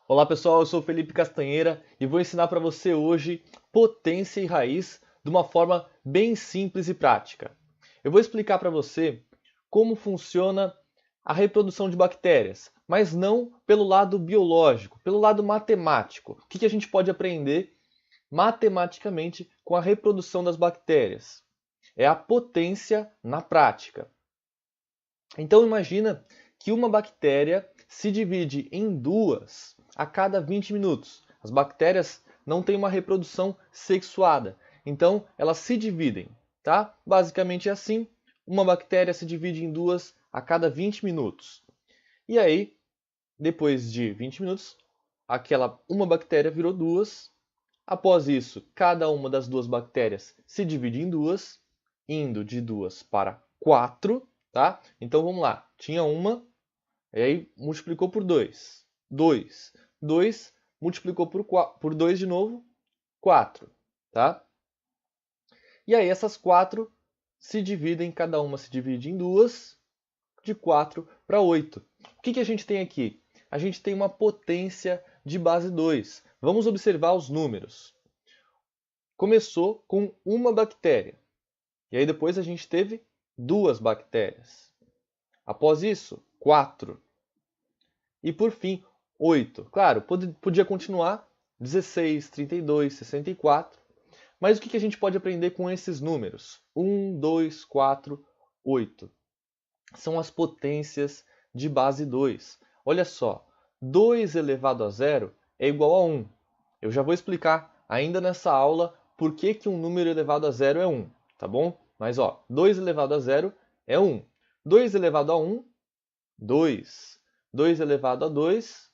Olá pessoal, eu sou o Felipe Castanheira e vou ensinar para você hoje potência e raiz de uma forma bem simples e prática. Eu vou explicar para você como funciona a reprodução de bactérias, mas não pelo lado biológico, pelo lado matemático. O que a gente pode aprender matematicamente com a reprodução das bactérias? É a potência na prática. Então imagina que uma bactéria se divide em duas a cada 20 minutos. As bactérias não têm uma reprodução sexuada, então elas se dividem, tá? Basicamente é assim, uma bactéria se divide em duas a cada 20 minutos. E aí, depois de 20 minutos, aquela uma bactéria virou duas. Após isso, cada uma das duas bactérias se divide em duas, indo de duas para quatro, tá? Então vamos lá. Tinha uma, e aí multiplicou por 2. 2. 2 multiplicou por 2 de novo, 4, tá? E aí essas 4 se dividem, cada uma se divide em duas, de 4 para 8. O que a gente tem aqui? A gente tem uma potência de base 2. Vamos observar os números. Começou com uma bactéria. E aí depois a gente teve duas bactérias. Após isso, 4. E por fim, 8. Claro, podia continuar 16, 32, 64. Mas o que a gente pode aprender com esses números? 1, 2, 4, 8. São as potências de base 2. Olha só, 2 elevado a zero é igual a 1. Eu já vou explicar ainda nessa aula por que um número elevado a zero é 1, tá bom? Mas ó, 2 elevado a zero é 1. 2 elevado a 1, 2. 2 elevado a 2,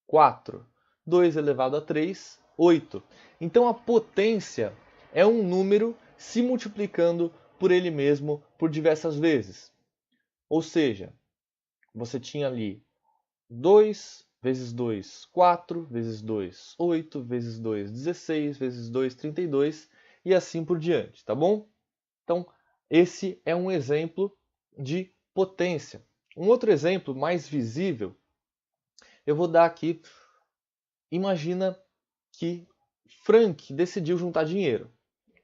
4. 2 elevado a 3, 8. Então a potência é um número se multiplicando por ele mesmo por diversas vezes. Ou seja, você tinha ali 2 vezes 2, 4, vezes 2, 8, vezes 2, 16, vezes 2, 32 e assim por diante, tá bom? Então, esse é um exemplo de potência. Um outro exemplo mais visível, eu vou dar aqui. Imagina que Frank decidiu juntar dinheiro.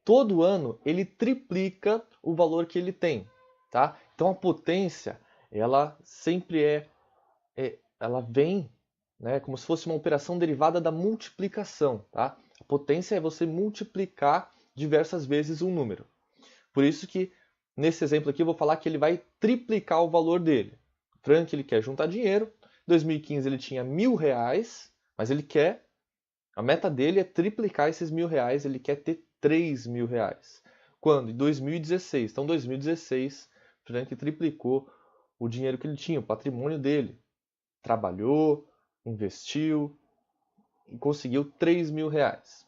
Todo ano ele triplica o valor que ele tem, tá? Então a potência, ela sempre ela vem, né, como se fosse uma operação derivada da multiplicação, tá? A potência é você multiplicar diversas vezes um número. Por isso que nesse exemplo aqui eu vou falar que ele vai triplicar o valor dele. Frank ele quer juntar dinheiro. Em 2015 ele tinha R$ 1.000, mas a meta dele é triplicar esses R$ 1.000. Ele quer ter R$ 3.000. Quando? Em 2016. Então, em 2016, Frank triplicou o dinheiro que ele tinha, o patrimônio dele. Trabalhou, investiu e conseguiu R$ 3.000.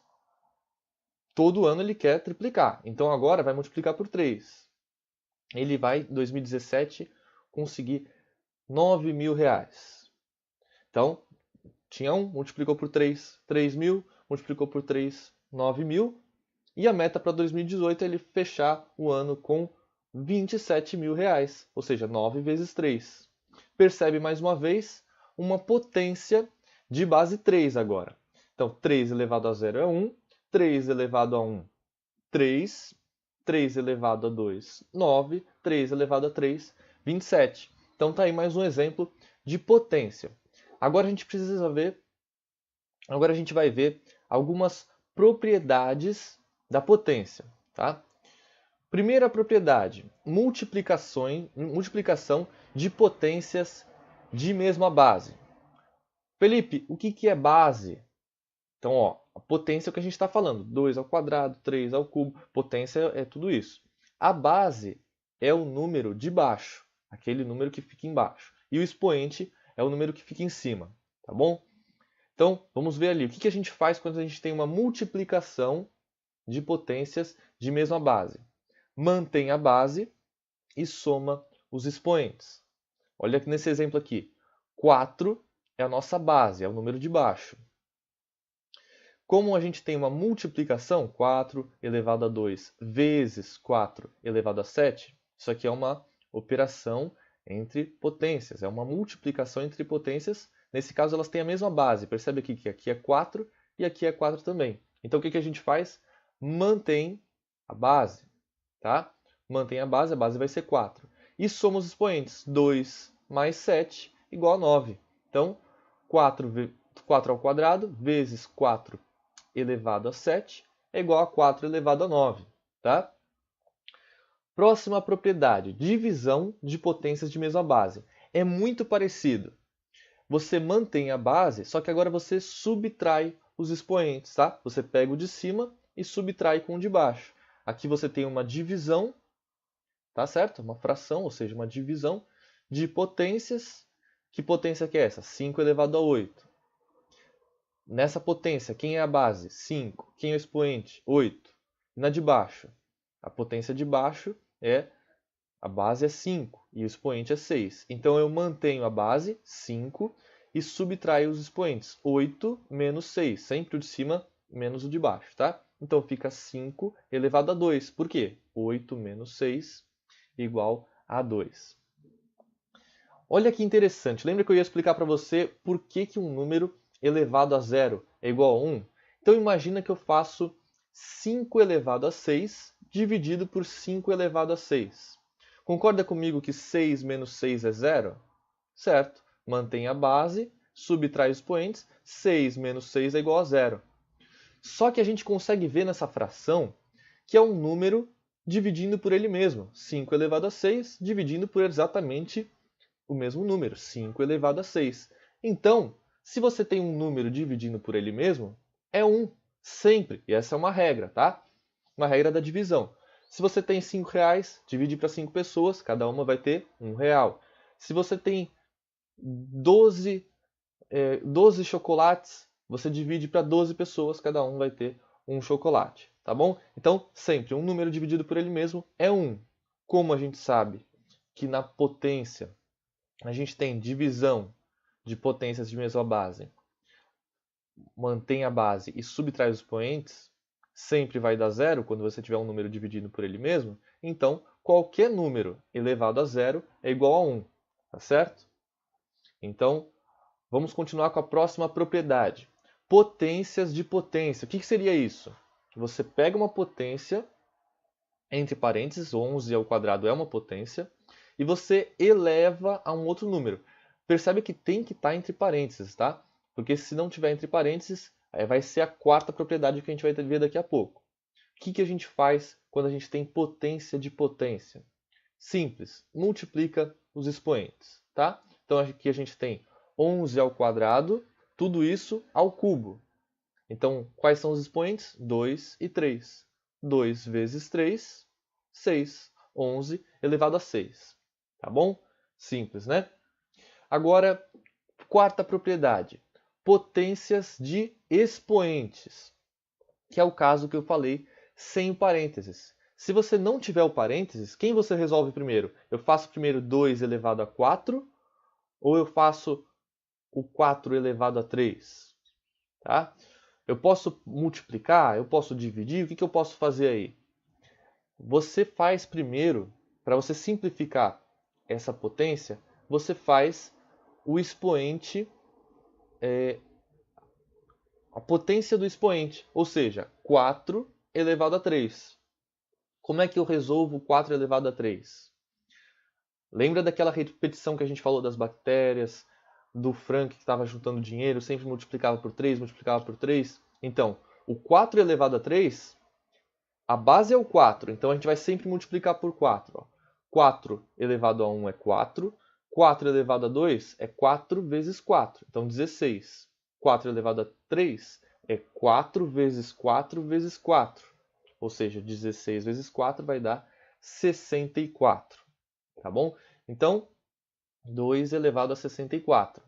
Todo ano ele quer triplicar. Então agora vai multiplicar por 3. Ele vai, em 2017, conseguir R$ 9.000. Então, tinha 1, multiplicou por 3, 3.000, multiplicou por 3, 9.000. E a meta para 2018 é ele fechar o ano com R$ 27.000, ou seja, 9 vezes 3. Percebe mais uma vez uma potência de base 3 agora. Então, 3 elevado a 0 é 1, 3 elevado a 1, 3, 3 elevado a 2, 9, 3 elevado a 3, 27. Então tá aí mais um exemplo de potência. Agora a gente precisa ver, agora a gente vai ver algumas propriedades da potência, tá? Primeira propriedade, multiplicação de potências de mesma base. Felipe, o que é base? Então, ó, a potência é o que a gente está falando. 2 ao quadrado, 3 ao cubo. Potência é tudo isso. A base é o número de baixo, aquele número que fica embaixo. E o expoente é o número que fica em cima, tá bom? Então, vamos ver ali. O que a gente faz quando a gente tem uma multiplicação de potências de mesma base? Mantém a base e soma os expoentes. Olha aqui nesse exemplo aqui. 4 é a nossa base, é o número de baixo. Como a gente tem uma multiplicação, 4 elevado a 2 vezes 4 elevado a 7, isso aqui é uma operação entre potências, é uma multiplicação entre potências Nesse caso, elas têm a mesma base. Percebe aqui que aqui é 4 e aqui é 4 também. Então, o que a gente faz? Mantém a base. Tá? Mantém a base vai ser 4. E somos os expoentes. 2 mais 7 igual a 9. Então, 4 ao quadrado vezes 4 elevado a 7 é igual a 4 elevado a 9. Tá? Próxima propriedade, divisão de potências de mesma base. É muito parecido. Você mantém a base, só que agora você subtrai os expoentes, tá? Você pega o de cima e subtrai com o de baixo. Aqui você tem uma divisão, tá certo? Uma fração, ou seja, uma divisão de potências. Que potência que é essa? 5 elevado a 8. Nessa potência, quem é a base? 5. Quem é o expoente? 8. E na de baixo? A potência de baixo a base é 5 e o expoente é 6. Então eu mantenho a base, 5, e subtraio os expoentes, 8 menos 6. Sempre o de cima menos o de baixo, tá? Então fica 5 elevado a 2. Por quê? 8 menos 6 igual a 2. Olha que interessante. Lembra que eu ia explicar para você por que um número elevado a 0 é igual a 1? Então imagina que eu faço 5 elevado a 6 dividido por 5 elevado a 6. Concorda comigo que 6 menos 6 é 0? Certo. Mantém a base, subtrai os expoentes, 6 menos 6 é igual a 0. Só que a gente consegue ver nessa fração que é um número dividindo por ele mesmo. 5 elevado a 6 dividindo por exatamente o mesmo número, 5 elevado a 6. Então, se você tem um número dividindo por ele mesmo, é 1, sempre. E essa é uma regra, tá? Uma regra da divisão. Se você tem 5 reais, divide para 5 pessoas, cada uma vai ter 1 real. Se você tem 12 chocolates, você divide para 12 pessoas, cada um vai ter um chocolate, tá bom? Então, sempre, um número dividido por ele mesmo é 1. Como a gente sabe que na potência a gente tem divisão de potências de mesma base, mantém a base e subtrai os expoentes, sempre vai dar 0 quando você tiver um número dividido por ele mesmo, então qualquer número elevado a 0 é igual a 1, tá certo? Então, vamos continuar com a próxima propriedade. Potências de potência. O que seria isso? Você pega uma potência, entre parênteses, 11 ao quadrado é uma potência, e você eleva a um outro número. Percebe que tem que estar entre parênteses, tá? Porque se não tiver entre parênteses, vai ser a quarta propriedade que a gente vai ver daqui a pouco. O que a gente faz quando a gente tem potência de potência? Simples, multiplica os expoentes, tá? Então aqui a gente tem 11 ao quadrado, tudo isso ao cubo. Então, quais são os expoentes? 2 e 3. 2 vezes 3, 6. 11 elevado a 6. Tá bom? Simples, né? Agora, quarta propriedade. Potências de expoentes. Que é o caso que eu falei sem o parênteses. Se você não tiver o parênteses, quem você resolve primeiro? Eu faço primeiro 2 elevado a 4 ou eu faço o 4 elevado a 3? Tá? Eu posso multiplicar? Eu posso dividir? O que eu posso fazer aí? Você faz primeiro, para você simplificar essa potência, você faz o expoente, a potência do expoente, ou seja, 4 elevado a 3. Como é que eu resolvo 4 elevado a 3? Lembra daquela repetição que a gente falou das bactérias, do Frank que estava juntando dinheiro, sempre multiplicava por 3, multiplicava por 3? Então, o 4 elevado a 3, a base é o 4, então a gente vai sempre multiplicar por 4. Ó. 4 elevado a 1 é 4, 4 elevado a 2 é 4 vezes 4, então 16. 4 elevado a 3 é 4 vezes 4 vezes 4, ou seja, 16 vezes 4 vai dar 64, tá bom? Então, 2 elevado a 64.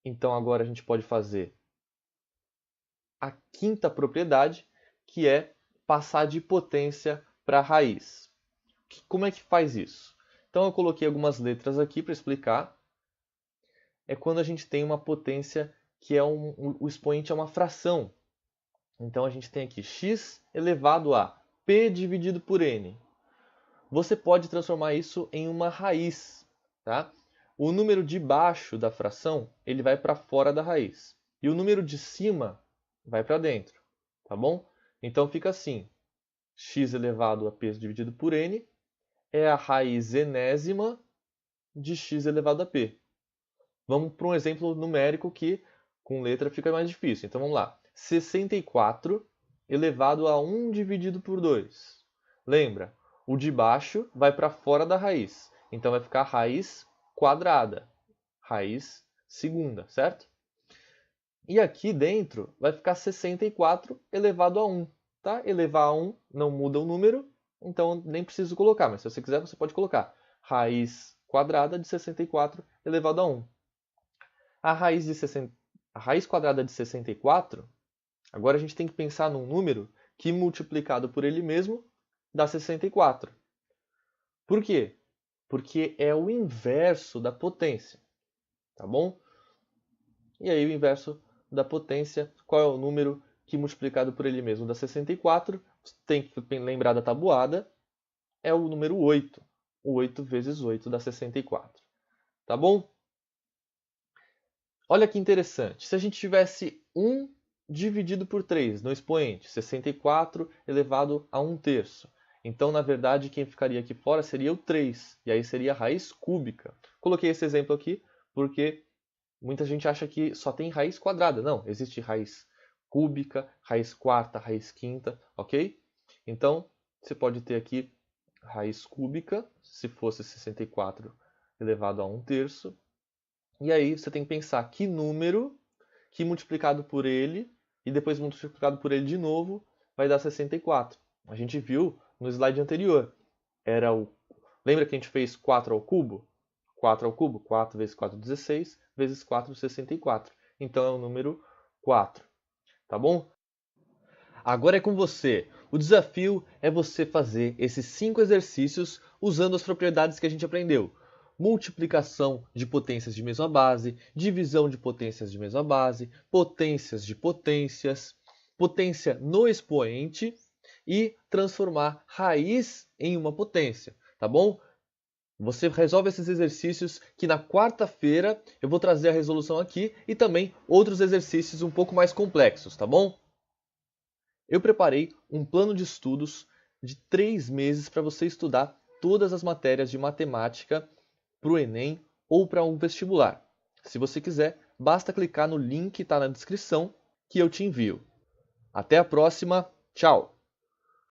Então agora a gente pode fazer a quinta propriedade, que é passar de potência para a raiz. Como é que faz isso? Então eu coloquei algumas letras aqui para explicar. É quando a gente tem uma potência que é o expoente é uma fração. Então a gente tem aqui x elevado a p dividido por n. Você pode transformar isso em uma raiz, tá? o número de baixo da fração ele vai para fora da raiz. E o número de cima vai para dentro. Tá bom? Então fica assim. X elevado a p dividido por n é a raiz enésima de x elevado a p. Vamos para um exemplo numérico que com letra fica mais difícil. Então vamos lá. 64 elevado a 1 dividido por 2. Lembra, o de baixo vai para fora da raiz. Então vai ficar raiz quadrada. Raiz segunda, certo? E aqui dentro vai ficar 64 elevado a 1. Tá? Elevar a 1 não muda o número, então nem preciso colocar. Mas se você quiser, você pode colocar raiz quadrada de 64 elevado a 1. A raiz quadrada de 64, agora a gente tem que pensar num número que multiplicado por ele mesmo dá 64. Por quê? Porque é o inverso da potência. Tá bom? E aí o inverso da potência, qual é o número que multiplicado por ele mesmo dá 64? Tem que lembrar da tabuada, é o número 8. O 8 vezes 8 dá 64. Tá bom? Olha que interessante. Se a gente tivesse 1 dividido por 3 no expoente, 64 elevado a 1/3. Então, na verdade, quem ficaria aqui fora seria o 3. E aí seria a raiz cúbica. Coloquei esse exemplo aqui porque muita gente acha que só tem raiz quadrada. Não, existe raiz cúbica, raiz quarta, raiz quinta, ok? Então, você pode ter aqui raiz cúbica, se fosse 64 elevado a 1/3. E aí você tem que pensar que número que multiplicado por ele e depois multiplicado por ele de novo vai dar 64. A gente viu no slide anterior. Lembra que a gente fez 4 ao cubo? 4 ao cubo, 4 vezes 4, 16, vezes 4, 64. Então é o número 4. Tá bom? Agora é com você. O desafio é você fazer esses 5 exercícios usando as propriedades que a gente aprendeu. Multiplicação de potências de mesma base, divisão de potências de mesma base, potências de potências, potência no expoente e transformar raiz em uma potência, tá bom? Você resolve esses exercícios que na quarta-feira eu vou trazer a resolução aqui e também outros exercícios um pouco mais complexos, tá bom? Eu preparei um plano de estudos de 3 meses para você estudar todas as matérias de matemática para o Enem ou para um vestibular. Se você quiser, basta clicar no link que está na descrição que eu te envio. Até a próxima, tchau!